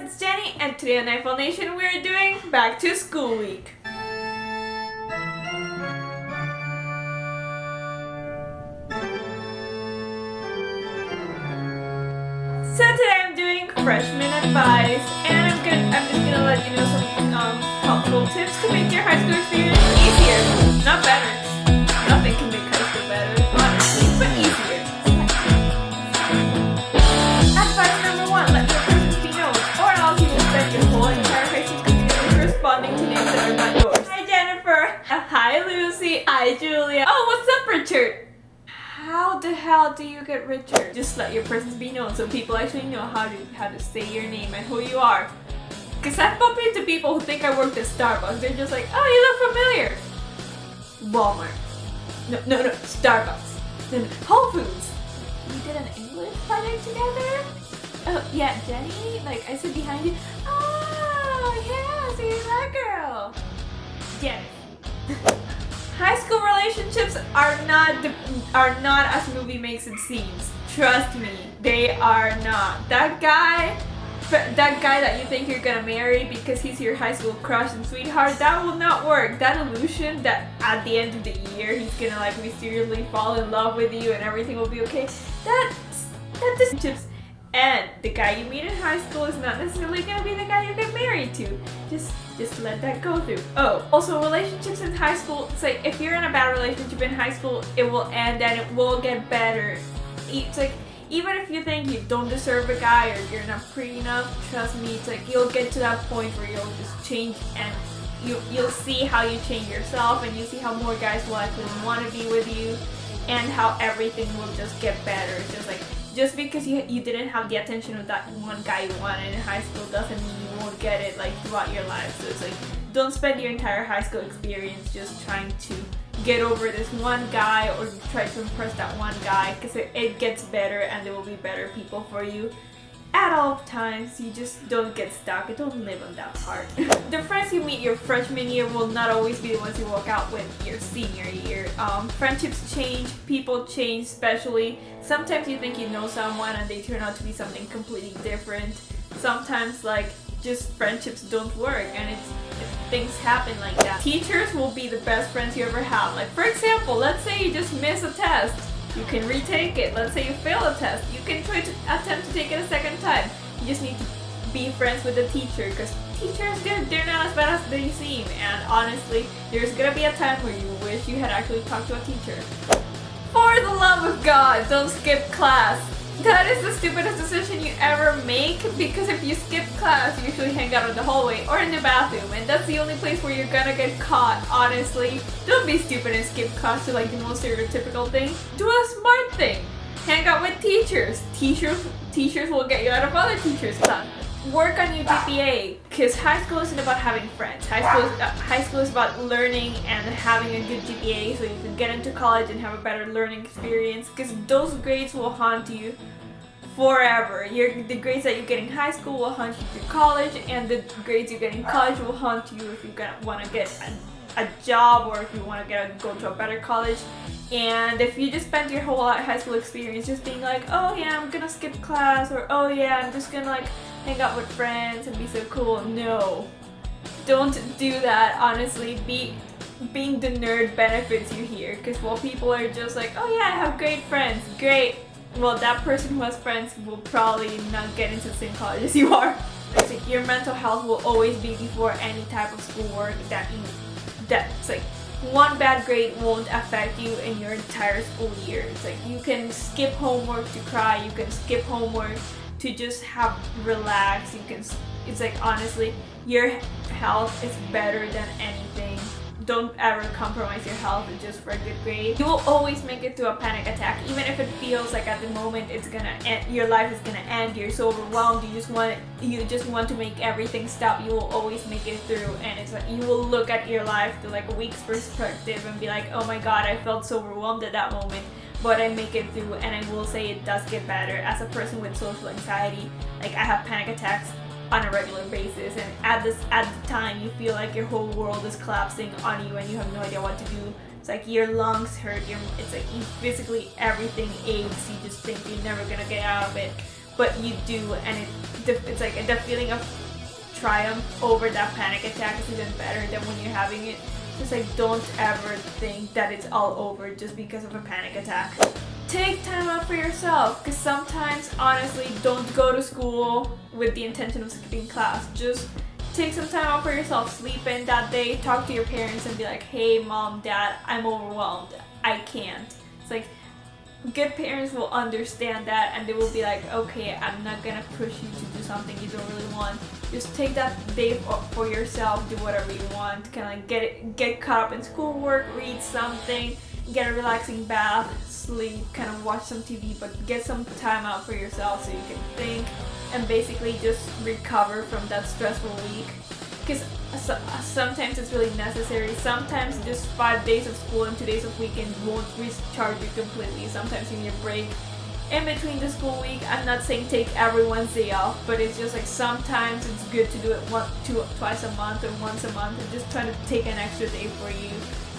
it's Jenny, and today on Nightfall Nation we're doing Back to School Week. So today I'm doing freshman advice, and I'm just gonna let you know some helpful tips to make your high school experience easier, not better. Nothing can make high school better, honestly, but easier. Advice number 1: let your persons be known, or else you will spend your whole entire high school experience responding to names that are not yours. Hi Jennifer. Hi Lucy. Hi Julia. Oh, what's up Richard? How the hell do you get Richard? Just let your persons be known so people actually know how to say your name and who you are. Because I've bumped into people who think I worked at Starbucks. They're just like, oh, you look familiar. Walmart. No, Starbucks. No, Whole Foods. We did an English project together? Oh, yeah, Jenny? Like, I sit behind you. Oh, yeah, so you're that girl. Jenny. High school relationships are not as movie makes it seems. Trust me, they are not. That guy that you think you're gonna marry because he's your high school crush and sweetheart, that will not work. That illusion that at the end of the year he's gonna like mysteriously fall in love with you and everything will be okay. That relationships, and the guy you meet in high school is not necessarily gonna be the guy you get married to. Just let that go through. Oh, also relationships in high school, it's like if you're in a bad relationship in high school, it will end and it will get better. It's like even if you think you don't deserve a guy or you're not pretty enough, trust me, it's like you'll get to that point where you'll just change and you'll see how you change yourself and you see how more guys will actually want to be with you and how everything will just get better. It's just like just because you didn't have the attention of that one guy you wanted in high school doesn't mean you won't get it like throughout your life. So it's like don't spend your entire high school experience just trying to get over this one guy or try to impress that one guy, because it gets better and there will be better people for you at all times. You just don't get stuck. Don't live on that part. The friends you meet your freshman year will not always be the ones you walk out with your senior year. Friendships change, people change, especially. Sometimes you think you know someone and they turn out to be something completely different. Sometimes like just friendships don't work and things happen like that. Teachers will be the best friends you ever have. Like for example, let's say you just miss a test. You can retake it. Let's say you fail a test. You can try to attempt to take it a second time. You just need to be friends with the teacher because teachers, they're not as bad as they seem. And honestly, there's gonna be a time where you wish you had actually talked to a teacher. For the love of God, don't skip class. That is the stupidest decision you ever make because if you skip class, you usually hang out in the hallway or in the bathroom and that's the only place where you're gonna get caught, honestly. Don't be stupid and skip class to like the most stereotypical thing. Do a smart thing. Hang out with teachers. Teachers will get you out of other teachers' class. Work on your GPA because high school isn't about having friends. High school is about learning and having a good GPA so you can get into college and have a better learning experience because those grades will haunt you forever. The grades that you get in high school will haunt you through college, and the grades you get in college will haunt you if you want to get a job or if you want to go to a better college. And if you just spend your whole high school experience just being like, oh yeah, I'm gonna skip class, or oh yeah, I'm just gonna like hang out with friends and be so cool. No, don't do that. Honestly, being the nerd benefits you here because while people are just like, oh yeah, I have great friends, great. Well, that person who has friends will probably not get into the same college as you are. It's like your mental health will always be before any type of schoolwork that's like one bad grade won't affect you in your entire school year. It's like you can skip homework to cry, you can skip homework to just relax. It's like honestly, your health is better than anything. Don't ever compromise your health just for a good grade. You will always make it through a panic attack, even if it feels like at the moment it's gonna end, your life is gonna end. You're so overwhelmed. You just want to make everything stop. You will always make it through, and it's like you will look at your life through like a week's perspective and be like, oh my God, I felt so overwhelmed at that moment, but I make it through. And I will say it does get better. As a person with social anxiety, like I have panic attacks on a regular basis, and at the time you feel like your whole world is collapsing on you and you have no idea what to do. It's like your lungs hurt, it's like physically everything aches. You just think you're never gonna get out of it. but you do, and it's like the feeling of triumph over that panic attack is even better than when you're having it. Just like, don't ever think that it's all over just because of a panic attack. Take time out for yourself, because sometimes, honestly, don't go to school with the intention of skipping class. Just take some time out for yourself. Sleep in that day, talk to your parents and be like, hey mom, dad, I'm overwhelmed, I can't. It's like, good parents will understand that, and they will be like, okay, I'm not gonna push you to do something you don't really want. Just take that day for yourself, do whatever you want, kind of get caught up in schoolwork, read something, get a relaxing bath, sleep, kind of watch some TV, but get some time out for yourself so you can think and basically just recover from that stressful week. Because sometimes it's really necessary. Sometimes just 5 days of school and 2 days of weekend won't recharge you completely. Sometimes you need a break in between the school week. I'm not saying take every Wednesday off, but it's just like sometimes it's good to do it twice a month or once a month, and just try to take an extra day for you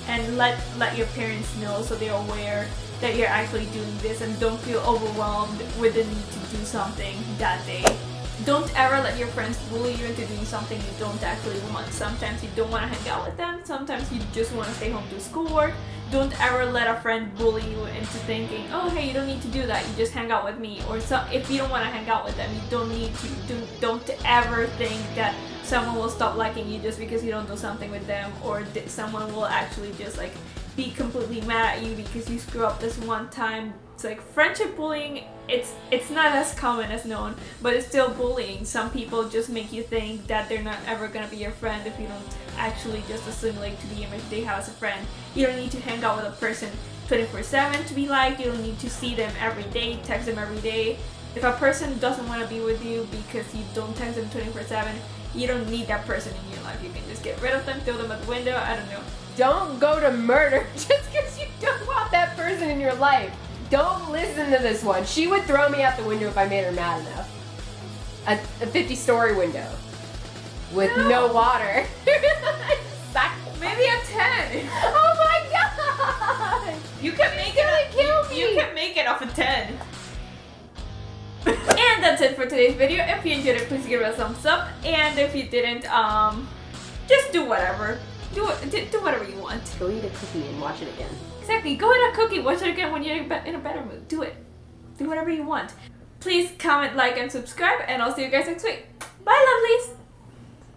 and let your parents know so they're aware that you're actually doing this, and don't feel overwhelmed with the need to do something that day. Don't ever let your friends bully you into doing something you don't actually want. Sometimes you don't want to hang out with them. Sometimes you just want to stay home do schoolwork. Don't ever let a friend bully you into thinking, oh hey, you don't need to do that, you just hang out with me. Or if you don't want to hang out with them, you don't need to. Don't ever think that someone will stop liking you just because you don't do something with them, or someone will actually just like be completely mad at you because you screw up this one time. It's like friendship bullying, it's not as common as known, but it's still bullying. Some people just make you think that they're not ever gonna be your friend if you don't actually just assimilate to the image they have as a friend. You don't need to hang out with a person 24/7 to be liked. You don't need to see them every day, text them every day. If a person doesn't want to be with you because you don't text them 24/7, you don't need that person in your life. You can just get rid of them, throw them out the window, I don't know. Don't go to murder just because you don't want that person in your life. Don't listen to this one. She would throw me out the window if I made her mad enough. A 50-story window with no water. Maybe a 10. Oh my god! You can make it. Kill me. You can make it off a 10. And that's it for today's video. If you enjoyed it, please give it a thumbs up. And if you didn't, just do whatever. Do whatever you want. Go eat a cookie and watch it again. Exactly. Go eat a cookie. Watch it again when you're in a better mood. Do it. Do whatever you want. Please comment, like, and subscribe. And I'll see you guys next week. Bye, lovelies.